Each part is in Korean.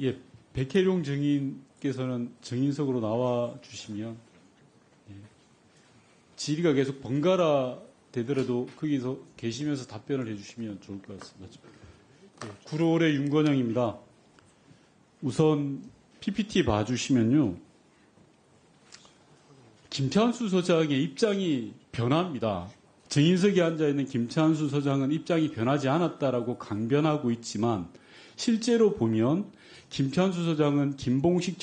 예, 백혜룡 증인께서는 증인석으로 나와 주시면 질의가 계속 번갈아 되더라도 거기서 계시면서 답변을 해주시면 좋을 것 같습니다. 예, 구로울의 윤건영입니다. 우선 PPT 봐주시면요. 김찬수 서장의 입장이 변합니다. 증인석에 앉아있는 김찬수 서장은 입장이 변하지 않았다라고 강변하고 있지만 실제로 보면 김찬수 서장은 김봉식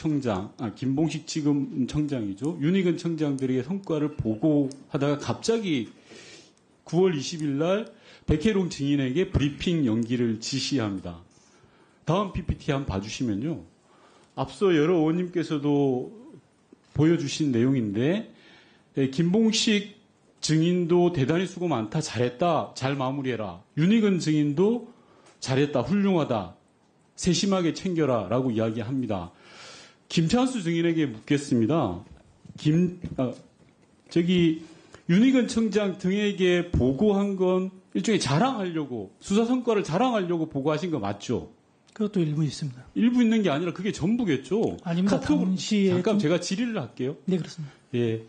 지금 청장이죠. 윤희근 청장들에게 성과를 보고하다가 갑자기 9월 20일 날 백혜룡 증인에게 브리핑 연기를 지시합니다. 다음 PPT 한번 봐주시면요. 앞서 여러 의원님께서도 보여주신 내용인데 김봉식 증인도 대단히 수고 많다, 잘했다, 잘 마무리해라. 윤희근 증인도 잘했다, 훌륭하다, 세심하게 챙겨라 라고 이야기합니다. 김찬수 증인에게 묻겠습니다. 윤희근 청장 등에게 보고한 건 일종의 자랑하려고, 수사 성과를 자랑하려고 보고하신 거 맞죠? 그것도 일부 있습니다. 일부 있는 게 아니라 그게 전부겠죠? 아닙니다. 당시에. 잠깐 제가 질의를 할게요. 네, 그렇습니다. 예.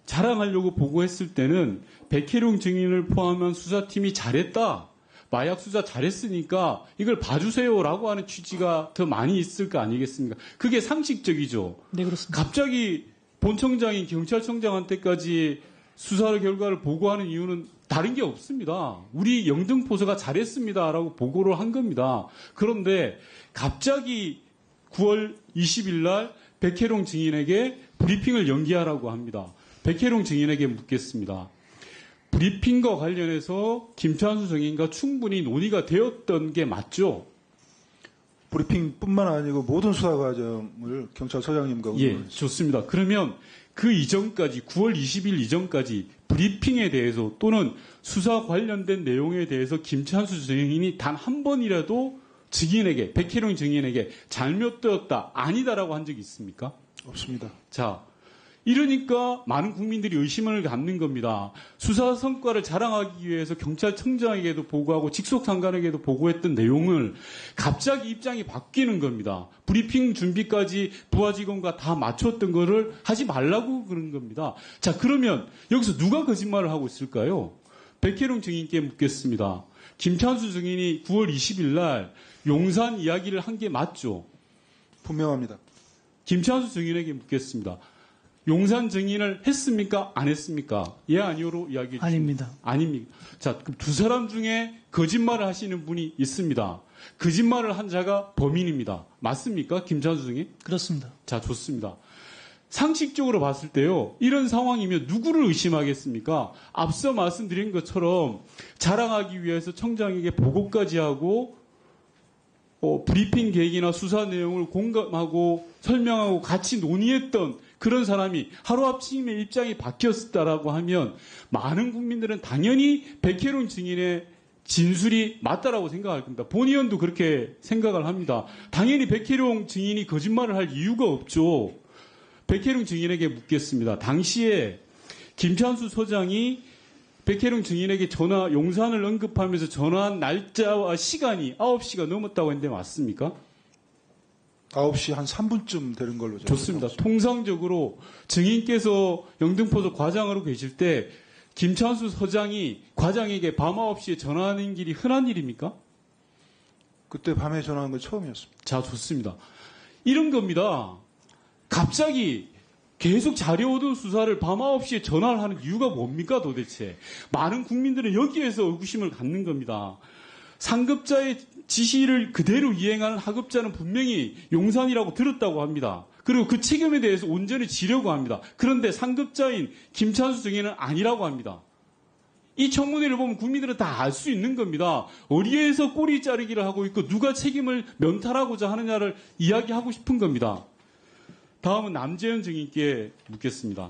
자랑하려고 보고했을 때는 백혜룡 증인을 포함한 수사팀이 잘했다. 마약 수사 잘했으니까 이걸 봐주세요라고 하는 취지가 더 많이 있을 거 아니겠습니까? 그게 상식적이죠. 네, 그렇습니다. 갑자기 본청장이 경찰청장한테까지 수사 결과를 보고하는 이유는 다른 게 없습니다. 우리 영등포서가 잘했습니다라고 보고를 한 겁니다. 그런데 갑자기 9월 20일 날 백혜룡 증인에게 브리핑을 연기하라고 합니다. 백혜룡 증인에게 묻겠습니다. 브리핑과 관련해서 김찬수 증인과 충분히 논의가 되었던 게 맞죠? 브리핑뿐만 아니고 모든 수사 과정을 경찰서장님과 예, 좋습니다. 그러면 그 이전까지 9월 20일 이전까지 브리핑에 대해서 또는 수사 관련된 내용에 대해서 김찬수 증인이 단 한 번이라도 증인에게, 백혜룡 증인에게 잘못되었다, 아니다라고 한 적이 있습니까? 없습니다. 자, 이러니까 많은 국민들이 의심을 갖는 겁니다. 수사 성과를 자랑하기 위해서 경찰청장에게도 보고하고 직속상관에게도 보고했던 내용을 갑자기 입장이 바뀌는 겁니다. 브리핑 준비까지 부하 직원과 다 맞췄던 거를 하지 말라고 그런 겁니다. 자, 그러면 여기서 누가 거짓말을 하고 있을까요? 백혜룡 증인께 묻겠습니다. 김찬수 증인이 9월 20일 날 용산 이야기를 한 게 맞죠? 분명합니다. 김찬수 증인에게 묻겠습니다. 용산 증인을 했습니까? 안 했습니까? 예, 아니오로 이야기해 주십시오. 아닙니다. 아닙니까? 자, 그럼 두 사람 중에 거짓말을 하시는 분이 있습니다. 거짓말을 한 자가 범인입니다. 맞습니까? 김찬수 증인? 그렇습니다. 자, 좋습니다. 상식적으로 봤을 때요, 이런 상황이면 누구를 의심하겠습니까? 앞서 말씀드린 것처럼 자랑하기 위해서 청장에게 보고까지 하고 브리핑 계획이나 수사 내용을 공감하고 설명하고 같이 논의했던 그런 사람이 하루아침에 입장이 바뀌었다라고 하면 많은 국민들은 당연히 백혜룡 증인의 진술이 맞다라고 생각할 겁니다. 본 의원도 그렇게 생각을 합니다. 당연히 백혜룡 증인이 거짓말을 할 이유가 없죠. 백혜룡 증인에게 묻겠습니다. 당시에 김찬수 서장이 백혜룡 증인에게 용산을 언급하면서 전화한 날짜와 시간이 9시가 넘었다고 했는데 맞습니까? 9시 한 3분쯤 되는 걸로 좋습니다. 통상적으로 증인께서 영등포소 과장으로 계실 때 김찬수 서장이 과장에게 밤 9시에 전화하는 길이 흔한 일입니까? 그때 밤에 전화한 건 처음이었습니다. 자, 좋습니다. 이런 겁니다. 갑자기 계속 자료오던 수사를 밤 9시에 전화를 하는 이유가 뭡니까 도대체? 많은 국민들은 여기에서 의구심을 갖는 겁니다. 상급자의 지시를 그대로 이행하는 하급자는 분명히 용산이라고 들었다고 합니다. 그리고 그 책임에 대해서 온전히 지려고 합니다. 그런데 상급자인 김찬수 증인은 아니라고 합니다. 이 청문회를 보면 국민들은 다 알 수 있는 겁니다. 어디에서 꼬리 자르기를 하고 있고 누가 책임을 면탈하고자 하느냐를 이야기하고 싶은 겁니다. 다음은 남재현 증인께 묻겠습니다.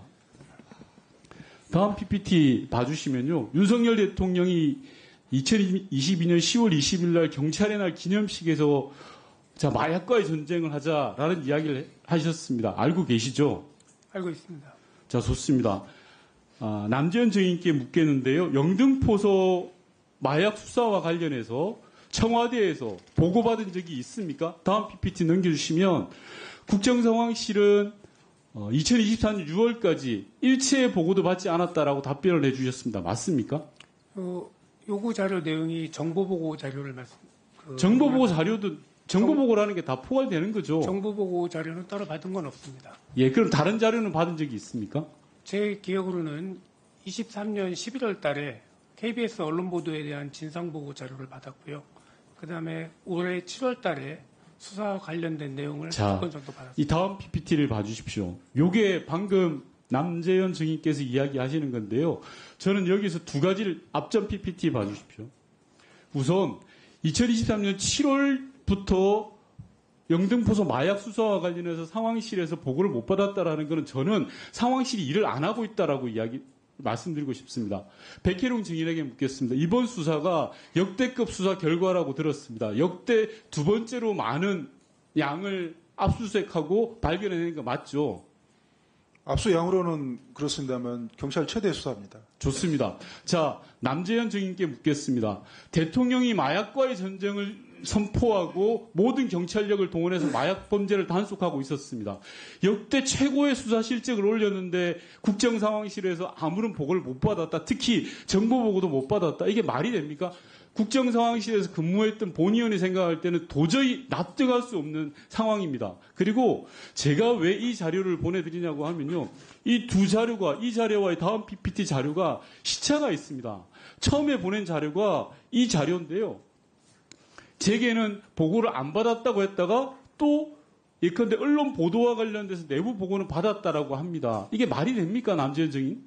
다음 PPT 봐주시면요. 윤석열 대통령이 2022년 10월 20일 날 경찰의 날 기념식에서 자, 마약과의 전쟁을 하자라는 이야기를 하셨습니다. 알고 계시죠? 알고 있습니다. 자, 좋습니다. 남재현 증인께 묻겠는데요. 영등포소 마약 수사와 관련해서 청와대에서 보고받은 적이 있습니까? 다음 PPT 넘겨주시면 국정상황실은 2024년 6월까지 일체의 보고도 받지 않았다라고 답변을 해주셨습니다. 맞습니까? 요구 자료 내용이 정보보고 자료를 정보보고 자료도 정보보고라는 게 다 포괄되는 거죠. 정보보고 자료는 따로 받은 건 없습니다. 예, 그럼 다른 자료는 받은 적이 있습니까? 제 기억으로는 23년 11월 달에 KBS 언론 보도에 대한 진상보고 자료를 받았고요. 그다음에 올해 7월 달에 수사와 관련된 내용을 자, 한 건 정도 받았습니다. 이 다음 PPT를 봐주십시오. 요게 방금 남재현 증인께서 이야기하시는 건데요. 저는 여기서 두 가지를 앞전 PPT 봐주십시오. 우선 2023년 7월부터 영등포소 마약 수사와 관련해서 상황실에서 보고를 못 받았다라는 것은 저는 상황실이 일을 안 하고 있다라고 말씀드리고 싶습니다. 백혜룡 증인에게 묻겠습니다. 이번 수사가 역대급 수사 결과라고 들었습니다. 역대 두 번째로 많은 양을 압수수색하고 발견해낸 거 맞죠? 압수 양으로는 그렇습니다만 경찰 최대 수사입니다. 좋습니다. 자, 남재현 증인께 묻겠습니다. 대통령이 마약과의 전쟁을 선포하고 모든 경찰력을 동원해서 마약 범죄를 단속하고 있었습니다. 역대 최고의 수사 실적을 올렸는데 국정상황실에서 아무런 보고를 못 받았다. 특히 정보보고도 못 받았다. 이게 말이 됩니까? 국정상황실에서 근무했던 본의원이 생각할 때는 도저히 납득할 수 없는 상황입니다. 그리고 제가 왜 이 자료를 보내드리냐고 하면요. 이 두 자료가, 이 자료와의 다음 PPT 자료가 시차가 있습니다. 처음에 보낸 자료가 이 자료인데요. 제게는 보고를 안 받았다고 했다가 또 예컨대 언론 보도와 관련돼서 내부 보고는 받았다라고 합니다. 이게 말이 됩니까, 남재현 증인?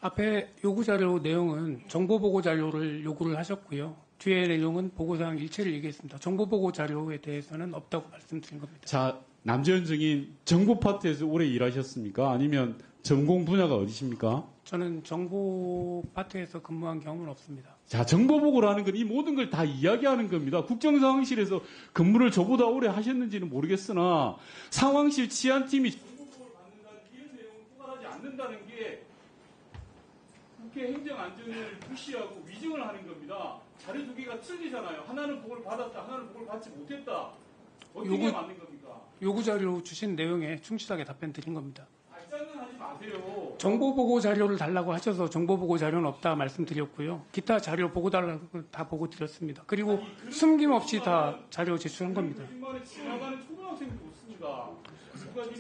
앞에 요구 자료 내용은 정보보고 자료를 요구를 하셨고요. 뒤에 내용은 보고사항 일체를 얘기했습니다. 정보보고 자료에 대해서는 없다고 말씀드린 겁니다. 자, 남재현 증인 정보 파트에서 오래 일하셨습니까? 아니면 전공 분야가 어디십니까? 저는 정보 파트에서 근무한 경험은 없습니다. 자, 정보보고라는 건 이 모든 걸 다 이야기하는 겁니다. 국정상황실에서 근무를 저보다 오래 하셨는지는 모르겠으나 상황실 치안팀이 정보보고를 받는다는 이런 내용을 포괄하지 않는다는 게 국회 행정안전을 무시하고 위증을 하는 겁니다. 자료 두 개가 틀리잖아요. 하나는 보고를 받았다, 하나는 보고를 받지 못했다. 어떻게 요거- 맞는 겁니까? 요구 자료 주신 내용에 충실하게 답변 드린 겁니다. 발장은 하지 마세요. 정보보고 자료를 달라고 하셔서 정보보고 자료는 없다 말씀드렸고요. 기타 자료 보고 달라고 다 보고 드렸습니다. 그리고 숨김없이 다 자료 제출한 겁니다. 거짓말에 지나가는 초등학생도 없습니다.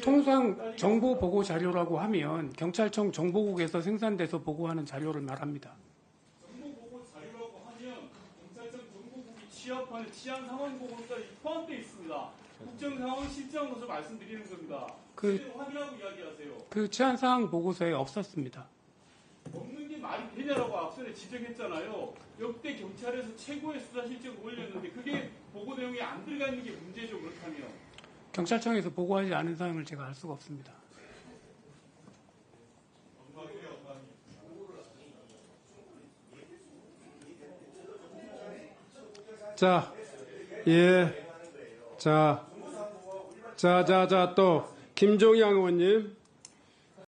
통상 정보보고 자료라고 하면 경찰청 정보국에서 생산돼서 보고하는 자료를 말합니다. 정보보고 자료라고 하면 경찰청 정보국이 취합하는 치안 상황 보고까지 포함되어 있습니다. 국정상황 실정한 것을 말씀드리는 겁니다. 실제로 확인하고 이야기하세요. 그 치안사항 보고서에 없었습니다. 없는 게 말이 되냐라고 앞전에 지적했잖아요. 역대 경찰에서 최고의 수사 실적을 올렸는데 그게 보고 내용이 안 들어가 있는 게 문제죠. 그렇다면. 경찰청에서 보고하지 않은 사항을 제가 알 수가 없습니다. 자, 예. 자, 또, 김종양 의원님.